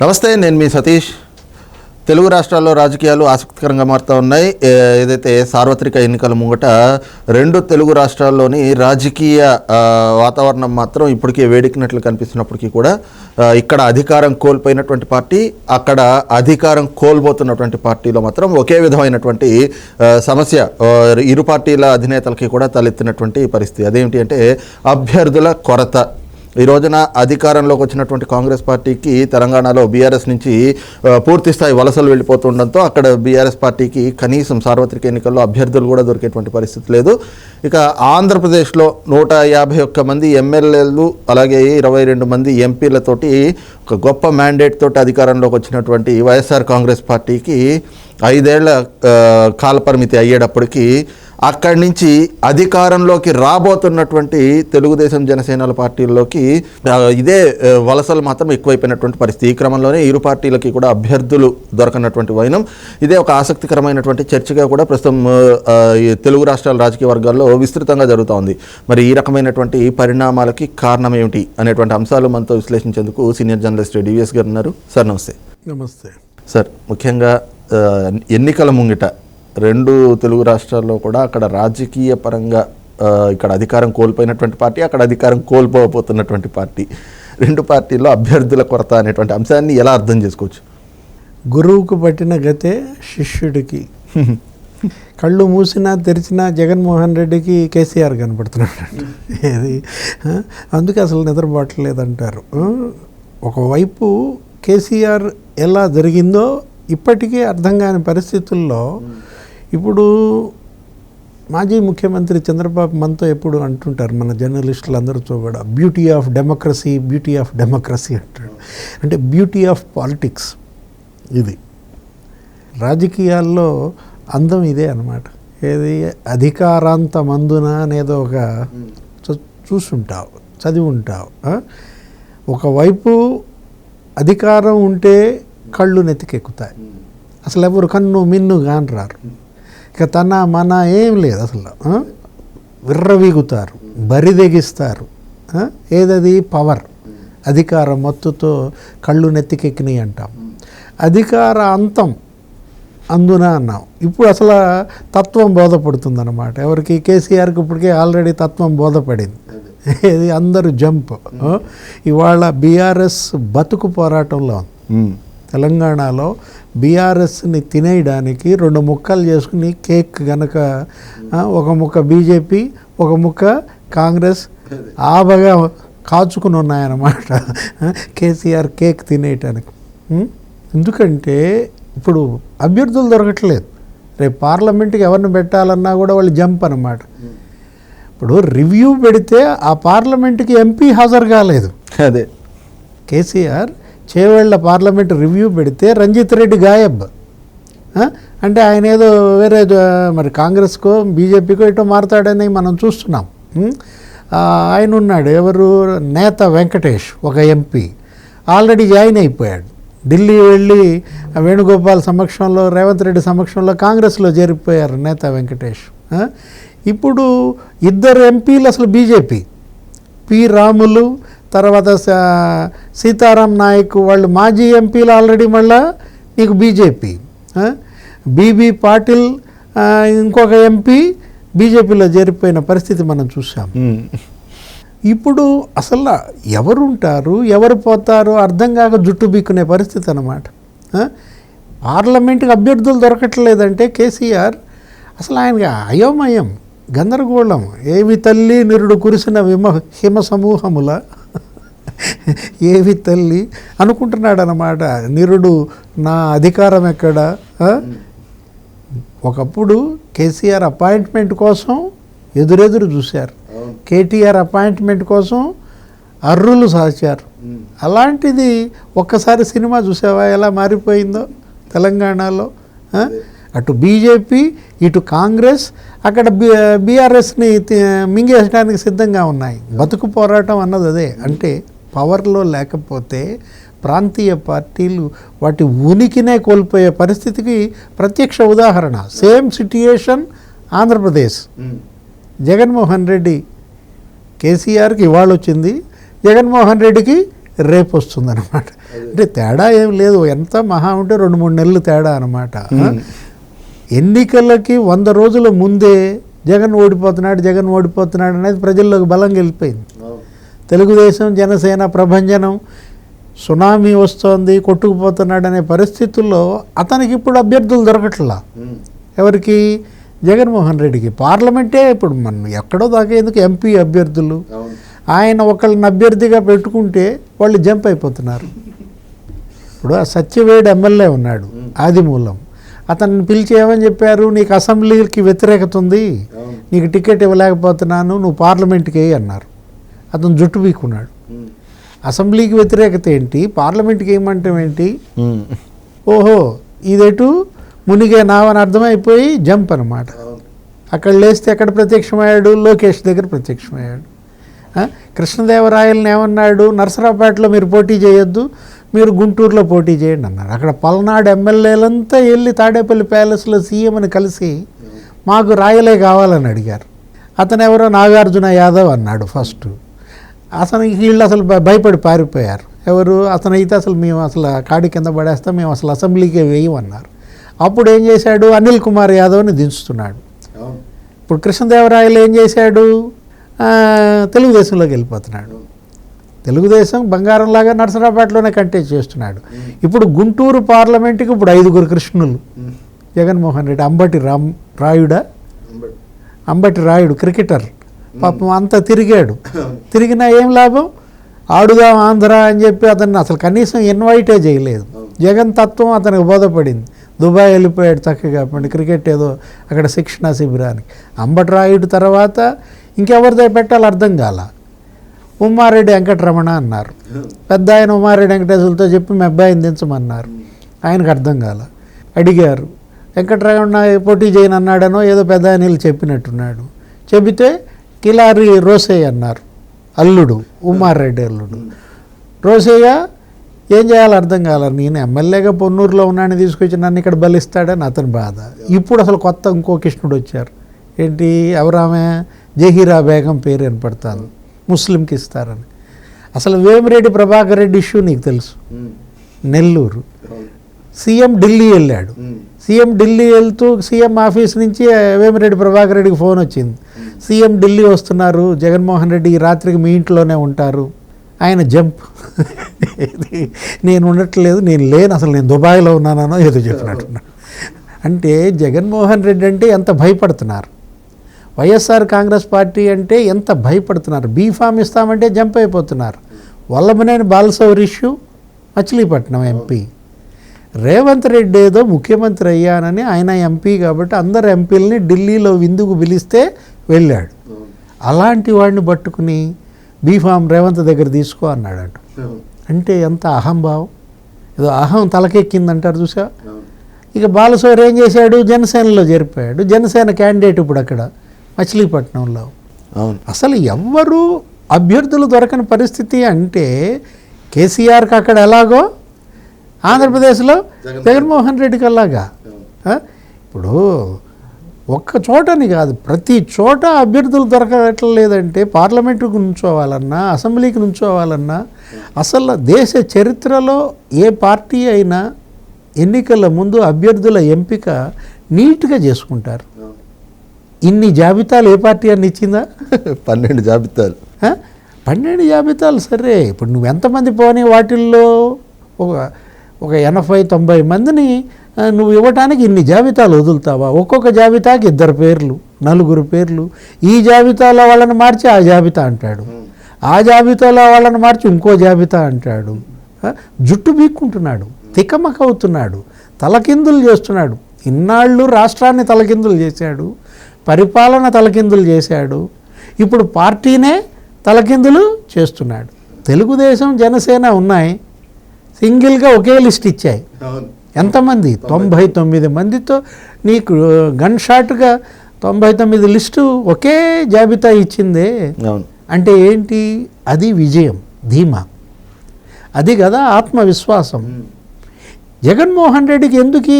నమస్తే, నేను మీ సతీష్. తెలుగు రాష్ట్రాల్లో రాజకీయాలు ఆసక్తికరంగా మారుతూ ఉన్నాయి. ఏదైతే సార్వత్రిక ఎన్నికల ముంగట రెండు తెలుగు రాష్ట్రాల్లోని రాజకీయ వాతావరణం మాత్రం ఇప్పటికే వేడెక్కినట్లు కనిపిస్తున్నప్పటికీ కూడా ఇక్కడ అధికారం కోల్పోయినటువంటి పార్టీ, అక్కడ అధికారం కోల్పోతున్నటువంటి పార్టీలో మాత్రం ఒకే విధమైనటువంటి సమస్య ఇరు పార్టీల అధినేతలకి కూడా తలెత్తినటువంటి పరిస్థితి. అదేమిటి అంటే అభ్యర్థుల కొరత. ఈ రోజున అధికారంలోకి వచ్చినటువంటి కాంగ్రెస్ పార్టీకి తెలంగాణలో బీఆర్ఎస్ నుంచి పూర్తి స్థాయి వలసలు వెళ్ళిపోతుండడంతో అక్కడ బీఆర్ఎస్ పార్టీకి కనీసం సార్వత్రిక ఎన్నికల్లో అభ్యర్థులు కూడా దొరికేటువంటి పరిస్థితి లేదు. ఇక ఆంధ్రప్రదేశ్లో 151 మంది ఎమ్మెల్యేలు అలాగే 22 మంది ఎంపీలతోటి ఒక గొప్ప మ్యాండేట్ తోటి అధికారంలోకి వచ్చినటువంటి వైఎస్ఆర్ కాంగ్రెస్ పార్టీకి 5 ఏళ్ల కాలపరిమితి అయ్యేటప్పటికీ అక్కడి నుంచి అధికారంలోకి రాబోతున్నటువంటి తెలుగుదేశం జనసేనల పార్టీల్లోకి ఇదే వలసలు మాత్రం ఎక్కువైపోయినటువంటి పరిస్థితి. ఈ క్రమంలోనే ఇరు పార్టీలకి కూడా అభ్యర్థులు దొరకనటువంటి వైనం. ఇదే ఒక ఆసక్తికరమైనటువంటి చర్చగా కూడా ప్రస్తుతం తెలుగు రాష్ట్రాల రాజకీయ వర్గాల్లో విస్తృతంగా జరుగుతూ ఉంది. మరి ఈ రకమైనటువంటి పరిణామాలకి కారణం ఏమిటి అనేటువంటి అంశాలు మనతో విశ్లేషించేందుకు సీనియర్ జర్నలిస్ట్ డివిఎస్ గారు ఉన్నారు. సార్ నమస్తే. నమస్తే సార్. ముఖ్యంగా ఎన్నికల ముంగిట రెండు తెలుగు రాష్ట్రాల్లో కూడా అక్కడ రాజకీయ పరంగా ఇక్కడ అధికారం కోల్పోయినటువంటి పార్టీ, అక్కడ అధికారం కోల్పోతున్నటువంటి పార్టీ, రెండు పార్టీల్లో అభ్యర్థుల కొరత అనేటువంటి అంశాన్ని ఎలా అర్థం చేసుకోవచ్చు? గురువుకు పట్టిన గతే శిష్యుడికి. కళ్ళు మూసినా తెరిచినా జగన్మోహన్ రెడ్డికి కేసీఆర్ కనపడుతున్నాడు. ఏది అందుకే అసలు నిద్రపోవట్లేదంటారు. ఒకవైపు కేసీఆర్ ఎలా జరిగిందో ఇప్పటికీ అర్థం కాని పరిస్థితుల్లో ఇప్పుడు మాజీ ముఖ్యమంత్రి చంద్రబాబు మనతో ఎప్పుడు అంటుంటారు, మన జర్నలిస్టులు అందరితో కూడా, beauty of democracy, beauty of democracy అంటాడు. అంటే బ్యూటీ ఆఫ్ పాలిటిక్స్ ఇది. రాజకీయాల్లో అందం ఇదే అన్నమాట. ఏది అధికారాంతమందున అనేదో ఒక చూసుంటావు, చదివి ఉంటావు. ఒకవైపు అధికారం ఉంటే కళ్ళు నెత్తికెక్కుతాయి, అసలు ఎవరు కన్ను మిన్ను కానరారు, ఇక తన మన ఏం లేదు, అసలు విర్రవీగుతారు, బరిదెగిస్తారు. ఏదది పవర్, అధికార మత్తుతో కళ్ళు నెత్తికెక్కినాయి అంటాం. అధికార అంతం అందున అన్నాం. ఇప్పుడు అసలు తత్వం బోధపడుతుందన్నమాట. ఎవరికి? కేసీఆర్కి ఇప్పటికే ఆల్రెడీ తత్వం బోధపడింది. ఇది అందరూ జంప్. ఇవాళ బీఆర్ఎస్ బతుకు పోరాటంలో ఉంది. తెలంగాణలో బీఆర్ఎస్ని తినేయడానికి 2 ముక్కలు చేసుకుని కేక్ గనక, ఒక ముక్క బీజేపీ, ఒక ముక్క కాంగ్రెస్ ఆబగా కాచుకుని ఉన్నాయన్నమాట కేసీఆర్ కేక్ తినేయటానికి. ఎందుకంటే ఇప్పుడు అభ్యర్థులు దొరకట్లేదు. రేపు పార్లమెంట్కి ఎవరిని పెట్టాలన్నా కూడా వాళ్ళు జంప్ అన్నమాట. ఇప్పుడు రివ్యూ పెడితే ఆ పార్లమెంట్కి ఎంపీ హాజరు కాలేదు. అదే కేసీఆర్ చేవేళ్ల పార్లమెంట్ రివ్యూ పెడితే రంజిత్ రెడ్డి గాయబ్. అంటే ఆయన ఏదో వేరే మరి కాంగ్రెస్కో బీజేపీకో ఇటో మారుతాడని మనం చూస్తున్నాం. ఆయన ఉన్నాడు, ఎవరు? నేత వెంకటేష్, ఒక ఎంపీ ఆల్రెడీ జాయిన్ అయిపోయాడు. ఢిల్లీ వెళ్ళి వేణుగోపాల్ సమక్షంలో, రేవంత్ రెడ్డి సమక్షంలో కాంగ్రెస్లో చేరిపోయారు నేత వెంకటేష్. ఇప్పుడు 2 ఎంపీలు అసలు బీజేపీ, పి రాములు, తర్వాత సీతారాం నాయక్, వాళ్ళు మాజీ ఎంపీలు ఆల్రెడీ మళ్ళా నీకు బీజేపీ. బీబీ పాటిల్ ఇంకొక ఎంపీ బీజేపీలో చేరిపోయిన పరిస్థితి మనం చూసాం. ఇప్పుడు అసలు ఎవరుంటారు, ఎవరు పోతారు అర్థం కాక జుట్టు బీక్కునే పరిస్థితి అన్నమాట. పార్లమెంట్కి అభ్యర్థులు దొరకట్లేదంటే కేసీఆర్ అసలు ఆయనకి అయోమయం, గందరగోళం. ఏవి తల్లి నిరుడు కురిసిన హిమ సమూహముల, ఏవి తల్లి అనుకుంటున్నాడు అన్నమాట. నిరుడు నా అధికారం ఎక్కడ? ఒకప్పుడు కేసీఆర్ అపాయింట్మెంట్ కోసం ఎదురెదురు చూశారు, కేటీఆర్ అపాయింట్మెంట్ కోసం అర్రులు సాచారు. అలాంటిది ఒక్కసారి సినిమా చూసావా ఎలా మారిపోయిందో తెలంగాణలో? అటు బీజేపీ, ఇటు కాంగ్రెస్, అక్కడ బీఆర్ఎస్ని మింగేయడానికి సిద్ధంగా ఉన్నాయి. బతుకు పోరాటం అన్నది అదే. అంటే పవర్లో లేకపోతే ప్రాంతీయ పార్టీలు వాటి ఉనికినే కోల్పోయే పరిస్థితికి ప్రత్యక్ష ఉదాహరణ. Same situation Andhra Pradesh. జగన్మోహన్ రెడ్డి, కేసీఆర్కి ఇవాళ వచ్చింది, జగన్మోహన్ రెడ్డికి రేపు వస్తుందన్నమాట. అంటే తేడా ఏం లేదు, ఎంత మహా ఉంటే 2-3 నెలలు తేడా అనమాట. ఎన్నికలకి 100 రోజుల ముందే జగన్ ఓడిపోతున్నాడు అనేది ప్రజల్లోకి బలంగా వెళ్ళిపోయింది. తెలుగుదేశం జనసేన ప్రభంజనం, సునామీ వస్తోంది, కొట్టుకుపోతున్నాడు అనే పరిస్థితుల్లో అతనికి ఇప్పుడు అభ్యర్థులు దొరకట్లా. ఎవరికి? జగన్మోహన్ రెడ్డికి. పార్లమెంటే ఇప్పుడు మనం ఎక్కడో దాకా ఎందుకు ఎంపీ అభ్యర్థులు, ఆయన ఒకళ్ళని అభ్యర్థిగా పెట్టుకుంటే వాళ్ళు జంప్ అయిపోతున్నారు. ఇప్పుడు ఆ సత్యవేడ్ ఎమ్మెల్యే ఉన్నాడు ఆదిమూలం, అతన్ని పిలిచి ఏమని చెప్పారు, నీకు అసెంబ్లీకి వ్యతిరేకత ఉంది, నీకు టికెట్ ఇవ్వలేకపోతున్నాను, నువ్వు పార్లమెంట్కి వేయి అన్నారు. అతను జుట్టు పీక్కున్నాడు. అసెంబ్లీకి వ్యతిరేకత ఏంటి, పార్లమెంట్కి వేయమంటాం ఏంటి, ఓహో ఇదేటు మునిగే నావని అర్థమైపోయి జంప్ అనమాట. అక్కడ లేస్తే ఎక్కడ ప్రత్యక్షమయ్యాడు, లోకేష్ దగ్గర ప్రత్యక్షమయ్యాడు. కృష్ణదేవరాయలను ఏమన్నాడు, నరసరావుపేటలో మీరు పోటీ చేయొద్దు, మీరు గుంటూరులో పోటీ చేయండి అన్నారు. అక్కడ పల్నాడు ఎమ్మెల్యేలంతా వెళ్ళి తాడేపల్లి ప్యాలెస్లో సీఎంని కలిసి మాకు రాయలే కావాలని అడిగారు. అతను ఎవరో నాగార్జున యాదవ్ అన్నాడు ఫస్ట్. అతనికి వీళ్ళు అసలు భయపడి పారిపోయారు. ఎవరు? అతనైతే అసలు మేము అసలు కాడి కింద పడేస్తాం, మేము అసలు అసెంబ్లీకే వేయమన్నారు. అప్పుడు ఏం చేశాడు, అనిల్ కుమార్ యాదవ్ని దించుతున్నాడు. ఇప్పుడు కృష్ణదేవరాయలు ఏం చేశాడు, తెలుగుదేశంలోకి వెళ్ళిపోతున్నాడు. తెలుగుదేశం బంగారంలాగా నరసరావుపేటలోనే కంటెస్ట్ చేస్తున్నాడు. ఇప్పుడు గుంటూరు పార్లమెంట్కి ఇప్పుడు 5 కృష్ణులు. జగన్మోహన్ రెడ్డి, అంబటి రాయుడు క్రికెటర్, పాపం అంతా తిరిగాడు. తిరిగినా ఏం లాభం, ఆడుదాం ఆంధ్ర అని చెప్పి అతన్ని అసలు కనీసం ఇన్వైటే చేయలేదు. జగన్ తత్వం అతనికి బోధపడింది. దుబాయ్ వెళ్ళిపోయాడు చక్కగా క్రికెట్ ఏదో అక్కడ శిక్షణ శిబిరానికి. అంబటి రాయుడు తర్వాత ఇంకెవరితో పెట్టాలో అర్థం కాల. ఉమ్మారెడ్డి వెంకటరమణ అన్నారు, పెద్ద ఆయన ఉమ్మారెడ్డి వెంకటేశ్వరులతో చెప్పి మీ అబ్బాయిని దించమన్నారు. ఆయనకు అర్థం కాల. అడిగారు, వెంకటరమణ పోటీ చేయను అన్నాడనో ఏదో పెద్ద ఆయన చెప్పినట్టున్నాడు. చెబితే కిలారి రోసయ్య అన్నారు, అల్లుడు, ఉమ్మారెడ్డి అల్లుడు. రోసయ్య ఏం చేయాలో అర్థం కాల. నేను ఎమ్మెల్యేగా పొన్నూరులో ఉన్నాను, తీసుకొచ్చి నన్ను ఇక్కడ బలిస్తాడని అతని బాధ. ఇప్పుడు అసలు కొత్త ఇంకో కృష్ణుడు వచ్చారు. ఏంటి, ఎవరామె? జహీరా బేగం పేరు వినపడతాను, ముస్లింకి ఇస్తారని. అసలు వేమిరెడ్డి ప్రభాకర్ రెడ్డి ఇష్యూ నీకు తెలుసు, నెల్లూరు. సీఎం ఢిల్లీ వెళ్ళాడు. సీఎం ఢిల్లీ వెళ్తూ సీఎం ఆఫీస్ నుంచి వేమిరెడ్డి ప్రభాకర్ రెడ్డికి ఫోన్ వచ్చింది, సీఎం ఢిల్లీ వస్తున్నారు, జగన్మోహన్ రెడ్డి ఈ రాత్రికి మీ ఇంట్లోనే ఉంటారు. ఆయన జంప్, నేను ఉండట్లేదు, నేను లేను, అసలు నేను దుబాయ్లో ఉన్నానో ఏదో చెప్పినట్టున్నాను. అంటే జగన్మోహన్ రెడ్డి అంటే ఎంత భయపడుతున్నారు, వైఎస్ఆర్ కాంగ్రెస్ పార్టీ అంటే ఎంత భయపడుతున్నారు. బీఫామ్ ఇస్తామంటే జంప్ అయిపోతున్నారు. Vallabhaneni Balashowry issue, Machilipatnam MP. రేవంత్ రెడ్డి ఏదో ముఖ్యమంత్రి అయ్యానని, ఆయన ఎంపీ కాబట్టి అందరు ఎంపీలని ఢిల్లీలో విందుకు పిలిస్తే వెళ్ళాడు. అలాంటి వాడిని పట్టుకుని బీఫామ్ రేవంత్ దగ్గర తీసుకో అన్నాడట. అంటే ఎంత అహంభావం, ఏదో అహం తలకెక్కిందంటారు చూసా. ఇక బాలశౌరి ఏం చేశాడు, జనసేనలో చేరిపోయాడు. జనసేన క్యాండిడేట్ ఇప్పుడు అక్కడ మచిలీపట్నంలో. అసలు ఎవ్వరూ అభ్యర్థులు దొరకని పరిస్థితి. అంటే కేసీఆర్కి అక్కడ ఎలాగో ఆంధ్రప్రదేశ్లో జగన్మోహన్ రెడ్డికి అలాగా. ఇప్పుడు ఒక్క చోటని కాదు, ప్రతి చోట అభ్యర్థులు దొరకట్లేదంటే పార్లమెంటుకు నుంచోవాలన్నా, అసెంబ్లీకి నుంచోవాలన్నా, అసలు దేశ చరిత్రలో ఏ పార్టీ అయినా ఎన్నికల ముందు అభ్యర్థుల ఎంపిక నీట్గా చేసుకుంటారు. ఇన్ని జాబితాలు ఏ పార్టీ అని ఇచ్చిందా? 12 జాబితాలు. 12 జాబితాలు సరే, ఇప్పుడు నువ్వు ఎంతమంది పోనీ వాటిల్లో ఒక 80-90 మందిని నువ్వు ఇవ్వటానికి ఇన్ని జాబితాలు వదులుతావా? ఒక్కొక్క జాబితాకి 2 పేర్లు, 4 పేర్లు. ఈ జాబితాలో వాళ్ళని మార్చి ఆ జాబితా అంటాడు, ఆ జాబితాలో వాళ్ళని మార్చి ఇంకో జాబితా అంటాడు. జుట్టు బీక్కుంటున్నాడు, తికమక అవుతున్నాడు, తలకిందులు చేస్తున్నాడు. ఇన్నాళ్ళు రాష్ట్రాన్ని తలకిందులు చేశాడు, పరిపాలన తలకిందులు చేశాడు, ఇప్పుడు పార్టీనే తలకిందులు చేస్తున్నాడు. తెలుగుదేశం జనసేన ఉన్నాయి, సింగిల్గా ఒకే లిస్ట్ ఇచ్చాయి. ఎంతమంది? 99 మందితో నీకు గన్ షాట్గా 99 లిస్టు ఒకే జాబితా ఇచ్చిందే. అంటే ఏంటి? అది విజయం, ధీమా, అది కదా ఆత్మవిశ్వాసం. జగన్మోహన్ రెడ్డికి ఎందుకు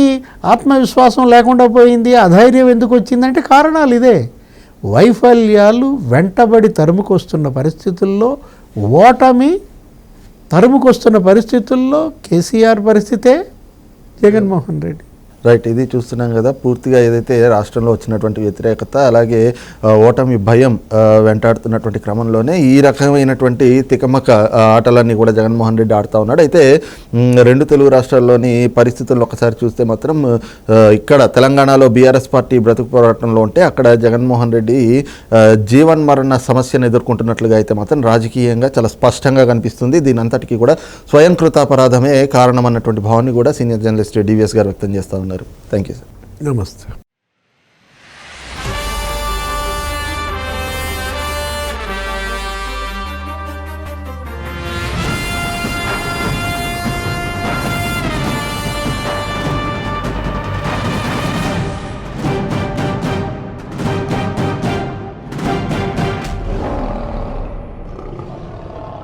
ఆత్మవిశ్వాసం లేకుండా పోయింది, అధైర్యం ఎందుకు వచ్చిందంటే కారణాలు ఇదే. వైఫల్యాలు వెంటబడి తరుముకొస్తున్న పరిస్థితుల్లో ఓటమి తరుముకొస్తున్న పరిస్థితుల్లో కేసీఆర్ పరిస్థితే జగన్మోహన్ రెడ్డి. రైట్, ఇది చూస్తున్నాం కదా పూర్తిగా ఏదైతే రాష్ట్రంలో వచ్చినటువంటి వ్యతిరేకత అలాగే ఓటమి భయం వెంటాడుతున్నటువంటి క్రమంలోనే ఈ రకమైనటువంటి తికమక ఆటలన్నీ కూడా జగన్మోహన్ రెడ్డి ఆడుతూ ఉన్నాడు. అయితే రెండు తెలుగు రాష్ట్రాల్లోని పరిస్థితులను ఒకసారి చూస్తే మాత్రం ఇక్కడ తెలంగాణలో బీఆర్ఎస్ పార్టీ బ్రతుకు పోరాటంలో ఉంటే అక్కడ జగన్మోహన్ రెడ్డి జీవన్ మరణ సమస్యను ఎదుర్కొంటున్నట్లుగా అయితే మాత్రం రాజకీయంగా చాలా స్పష్టంగా కనిపిస్తుంది. దీని అంతటికీ కూడా స్వయం కృతాపరాధమే కారణం అన్నటువంటి భావాన్ని కూడా సీనియర్ జర్నలిస్ట్ డివిఎస్ గారు వ్యక్తం చేస్తూ ఉన్నారు. Thank you sir. నమస్తే.